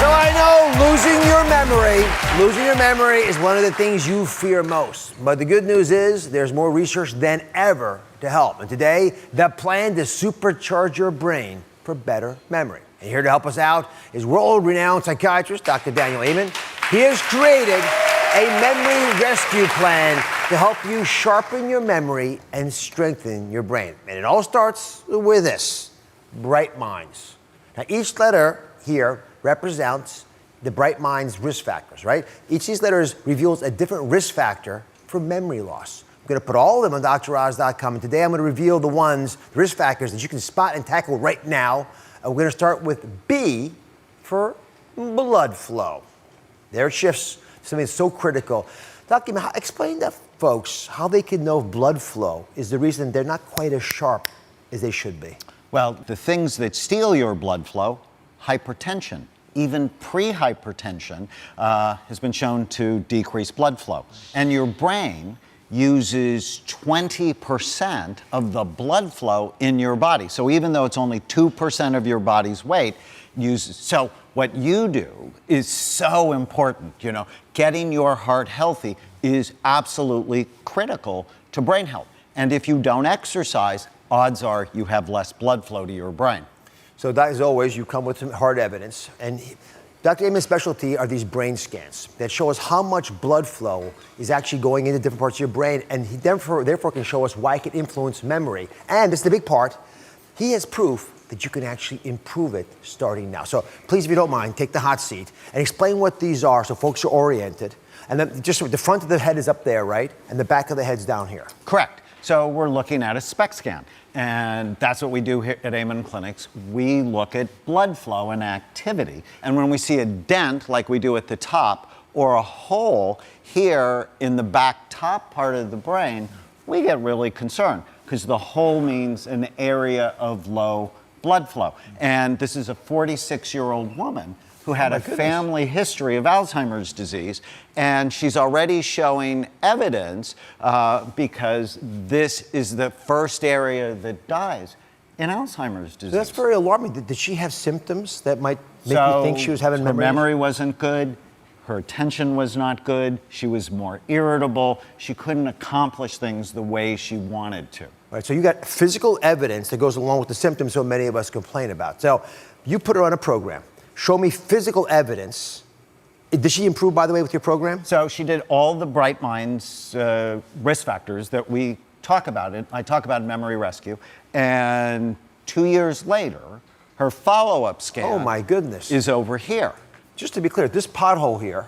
I know losing your memory is one of the things you fear most. But the good news is there's more research than ever to help. And today, the plan to supercharge your brain for better memory. And here to help us out is world-renowned psychiatrist, Dr. Daniel Amen. He has created a memory rescue plan to help you sharpen your memory and strengthen your brain. And it all starts with this, bright minds. Now, each letter here represents the bright minds risk factors, right? Each of these letters reveals a different risk factor for memory loss. I'm going to put all of them on droz.com, and today I'm going to reveal the risk factors that you can spot and tackle right now. And we're going to start with B for blood flow. There it shifts, something that's so critical. Dr. Amen, explain to folks how they can know if blood flow is the reason they're not quite as sharp as they should be. Well, the things that steal your blood flow, hypertension, even pre-hypertension, has been shown to decrease blood flow. And your brain uses 20% of the blood flow in your body. So even though it's only 2% of your body's weight, so what you do is so important. You know, getting your heart healthy is absolutely critical to brain health. And if you don't exercise, odds are you have less blood flow to your brain. So as always, you come with some hard evidence. And Dr. Amen's specialty are these brain scans that show us how much blood flow is actually going into different parts of your brain. And he therefore can show us why it can influence memory. And this is the big part. He has proof that you can actually improve it starting now. So please, if you don't mind, take the hot seat and explain what these are so folks are oriented. And then just the front of the head is up there, right? And the back of the head's down here. Correct. So we're looking at a SPECT scan. And that's what we do here at Amen Clinics. We look at blood flow and activity. And when we see a dent, like we do at the top, or a hole here in the back top part of the brain, we get really concerned because the hole means an area of low blood flow. And this is a 46-year-old woman who had a family history of Alzheimer's disease, and she's already showing evidence because this is the first area that dies in Alzheimer's disease. That's very alarming. Did she have symptoms that might make you think she was having memory? Her memory wasn't good. Her attention was not good. She was more irritable. She couldn't accomplish things the way she wanted to. All right, so you got physical evidence that goes along with the symptoms so many of us complain about. So you put her on a program. Show me physical evidence. Did she improve, by the way, with your program? So she did all the Bright Minds risk factors that we talk about. I talk about in Memory Rescue. And 2 years later, her follow-up scan oh my goodness. is over here. Just to be clear, this pothole here,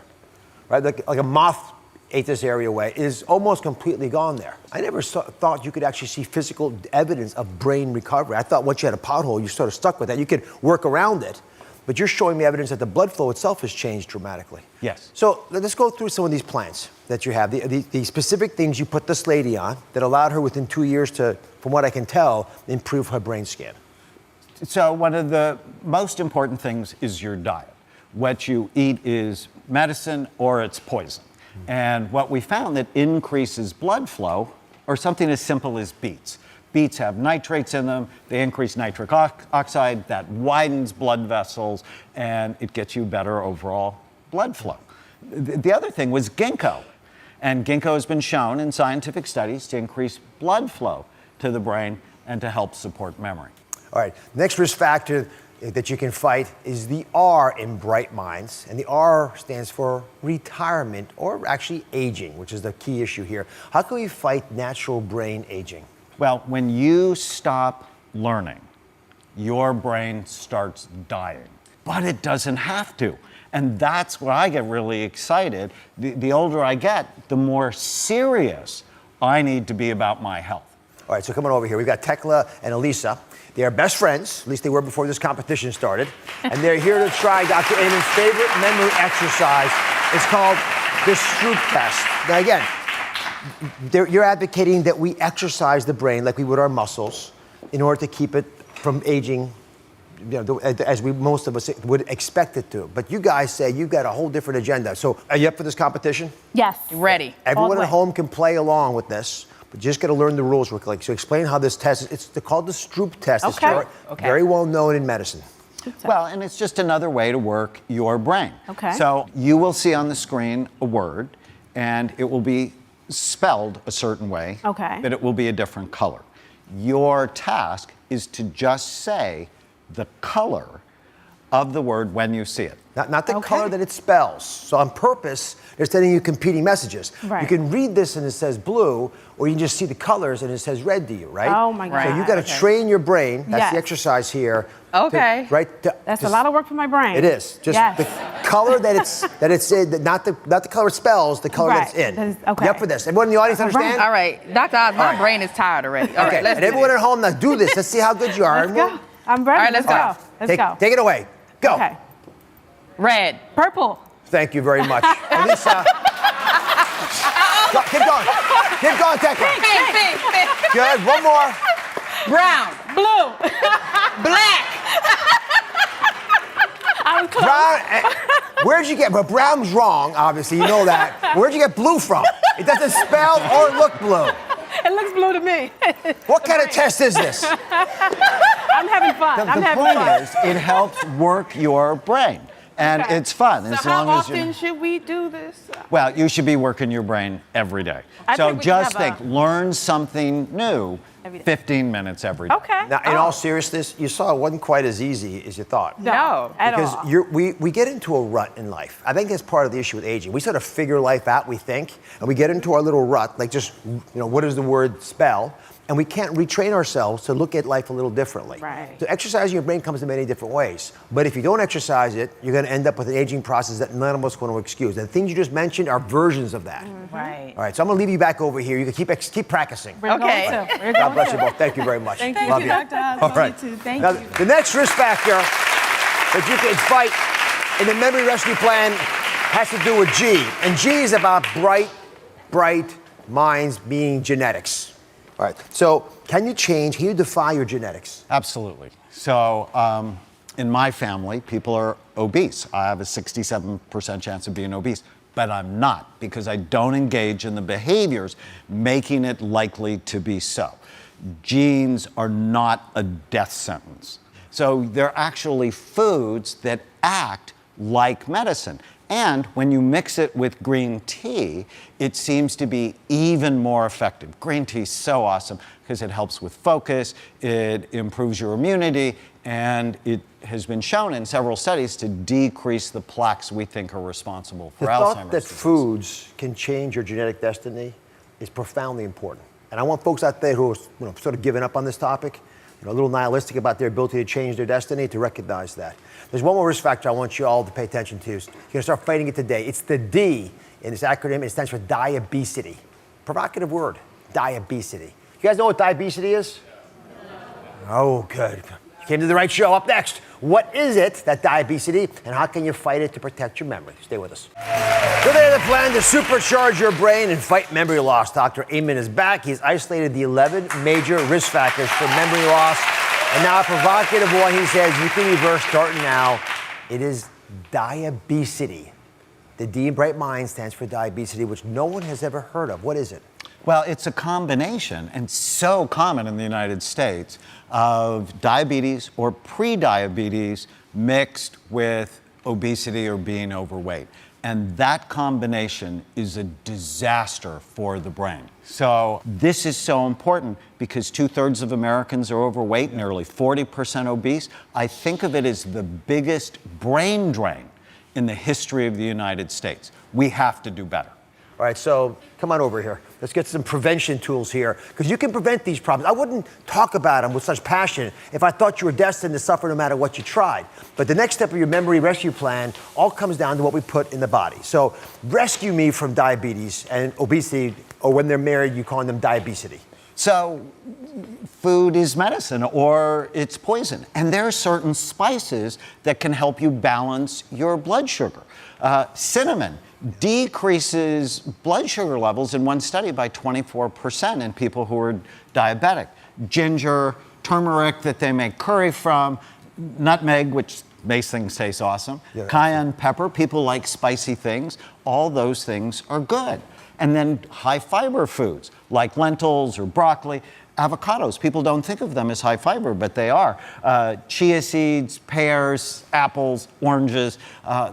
right, like a moth ate this area away, is almost completely gone there. I never thought you could actually see physical evidence of brain recovery. I thought once you had a pothole, you sort of stuck with that. You could work around it. But you're showing me evidence that the blood flow itself has changed dramatically. Yes. So let's go through some of these plans that you have, the specific things you put this lady on that allowed her within 2 years to, from what I can tell, improve her brain scan. So one of the most important things is your diet. What you eat is medicine or it's poison. And what we found that increases blood flow are something as simple as beets. Beets have nitrates in them. They increase nitric oxide. That widens blood vessels, and it gets you better overall blood flow. The other thing was ginkgo. And ginkgo has been shown in scientific studies to increase blood flow to the brain and to help support memory. All right, next risk factor that you can fight is the R in Bright Minds. And the R stands for retirement, or actually aging, which is the key issue here. How can we fight natural brain aging? Well, when you stop learning, your brain starts dying. But it doesn't have to. And that's where I get really excited. The older I get, the more serious I need to be about my health. All right, so coming over here, we've got Tekla and Elisa. They are best friends, at least they were before this competition started. And they're here to try Dr. Amen's favorite memory exercise. It's called the Stroop Test. Now again, you're advocating that we exercise the brain like we would our muscles in order to keep it from aging, you know, as most of us would expect it to. But you guys say you've got a whole different agenda. So are you up for this competition? Yes. Ready. Everyone at home can play along with this, but just got to learn the rules real quick. So explain how this test is. It's called the Stroop Test. Okay. It's very well known in medicine. Well, and it's just another way to work your brain. Okay. So you will see on the screen a word, and it will be spelled a certain way, Okay. but it will be a different color. Your task is to just say the color of the word when you see it. Not the Okay. color that it spells. So on purpose, they're sending you competing messages. Right. You can read this and it says blue, or you can just see the colors and it says red to you, right? Oh my So God. you got to Okay. train your brain. That's the Yes. exercise here. Okay. That's a lot of work for my brain. It is. Just Yes. the color that it's in, not the color it spells, the color that it's Right. in. That is- okay. You up for this? Everyone in the audience understand? All right, Dr. Oz, my brain is tired already. All Okay. right, let's And do everyone this. at home, now do this. Let's see how good you are. Let's go. I'm ready. All right, let's go. Let's go. Take it away. Go. Okay. Red. Purple. Thank you very much. Elisa. Go, keep going. Keep going, Tekla. Pink. Good. One more. Brown. Blue. Black. I was close. Brown. Where'd you get? But brown's wrong, obviously. You know that. Where'd you get blue from? It doesn't spell or look blue. It looks blue to me. What kind of test is this? I'm having fun. I'm The having point fun. is, it helps work your brain. And Okay. it's fun So as how long as you. often should we do this? Well, you should be working your brain every day. I So think we can just have think, learn something new Every day. 15 minutes every day. Okay. Now, in all seriousness, you saw it wasn't quite as easy as you thought. No. At Because all. we get into a rut in life. I think that's part of the issue with aging. We sort of figure life out, we think, and we get into our little rut, like just, what does the word spell? And we can't retrain ourselves to look at life a little differently. Right. So exercising your brain comes in many different ways. But if you don't exercise it, you're going to end up with an aging process that none of us want to excuse. And the things you just mentioned are versions of that. Right. All right, so I'm going to leave you back over here. You can keep practicing. We're Okay. going to. We're God going bless to. you both. Thank you very much. Thank Love you, Dr. Oz. All Love right. you too. Thank Now, you. the next risk factor that you can fight in the memory rescue plan has to do with G. And G is about bright minds being genetics. All right. So can you defy your genetics? Absolutely. So in my family, people are obese. I have a 67% chance of being obese, but I'm not because I don't engage in the behaviors making it likely to be so. Genes are not a death sentence. So they're actually foods that act like medicine. And when you mix it with green tea, it seems to be even more effective. Green tea is so awesome because it helps with focus, it improves your immunity, and it has been shown in several studies to decrease the plaques we think are responsible for The Alzheimer's thought that disease. foods can change your genetic destiny is profoundly important. And I want folks out there who are sort of giving up on this topic, a little nihilistic about their ability to change their destiny, to recognize that. There's one more risk factor I want you all to pay attention to. You're going to start fighting it today. It's the D in this acronym. It stands for diabesity. Provocative word, diabesity. You guys know what diabesity is? Oh, good. You came to the right show. Up next, what is it, that diabesity, and how can you fight it to protect your memory? Stay with us. Today, the plan to supercharge your brain and fight memory loss. Dr. Amen is back. He's isolated the 11 major risk factors for memory loss. And now a provocative one, he says, you can reverse starting now. It is diabesity. The D in bright mind stands for diabesity, which no one has ever heard of. What is it? Well, it's a combination, and so common in the United States, of diabetes or pre-diabetes mixed with obesity or being overweight. And that combination is a disaster for the brain. So this is so important because 2/3 of Americans are overweight, nearly 40% obese. I think of it as the biggest brain drain in the history of the United States. We have to do better. All right, so come on over here. Let's get some prevention tools here, because you can prevent these problems. I wouldn't talk about them with such passion if I thought you were destined to suffer no matter what you tried. But the next step of your memory rescue plan all comes down to what we put in the body. So rescue me from diabetes and obesity, or when they're married, you call them diabesity. So food is medicine or it's poison. And there are certain spices that can help you balance your blood sugar. Cinnamon decreases blood sugar levels in one study by 24% in people who are diabetic. Ginger, turmeric that they make curry from, nutmeg, which makes things taste awesome, Yeah. cayenne pepper, people like spicy things, all those things are good. And then high fiber foods like lentils or broccoli avocados. People don't think of them as high fiber, but they are. Chia seeds, pears, apples, oranges.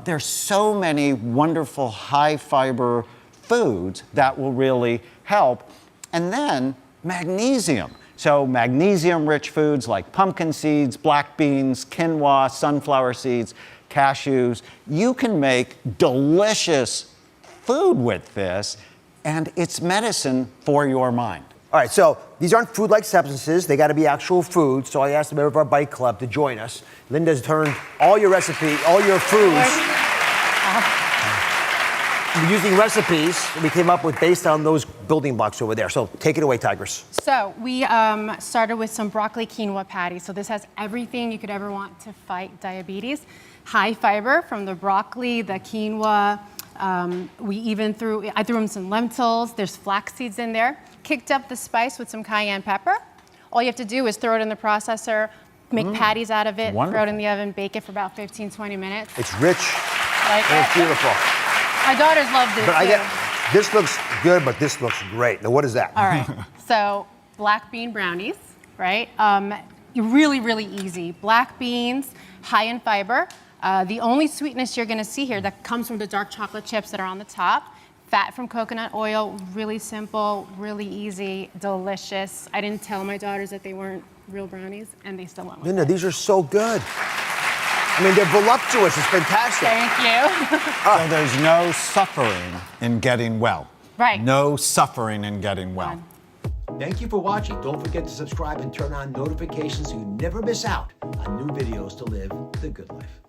There's so many wonderful high fiber foods that will really help. And then magnesium. So magnesium-rich foods like pumpkin seeds, black beans, quinoa, sunflower seeds, cashews. You can make delicious food with this, and it's medicine for your mind. All right, so these aren't food-like substances. They got to be actual food. So I asked a member of our bike club to join us. Linda's turned all your foods, using recipes we came up with based on those building blocks over there. So take it away, Tigers. So we started with some broccoli quinoa patties. So this has everything you could ever want to fight diabetes. High fiber from the broccoli, the quinoa. I threw in some lentils. There's flax seeds in there. Kicked up the spice with some cayenne pepper. All you have to do is throw it in the processor, make patties out of it, Wonderful. throw it in the oven, bake it for about 15, 20 minutes. It's rich Like and it's beautiful. My daughters love this But too. this looks good, but this looks great. Now, what is that? All right, so black bean brownies, right? Really, really easy. Black beans, high in fiber. The only sweetness you're gonna see here that comes from the dark chocolate chips that are on the top. Fat from coconut oil, really simple, really easy, delicious. I didn't tell my daughters that they weren't real brownies, and they still went with Linda, it. these are so good. I mean, they're voluptuous. It's fantastic. Thank you. So there's no suffering in getting well. Right. No suffering in getting well. Thank you for watching. Don't forget to subscribe and turn on notifications so you never miss out on new videos to live the good life.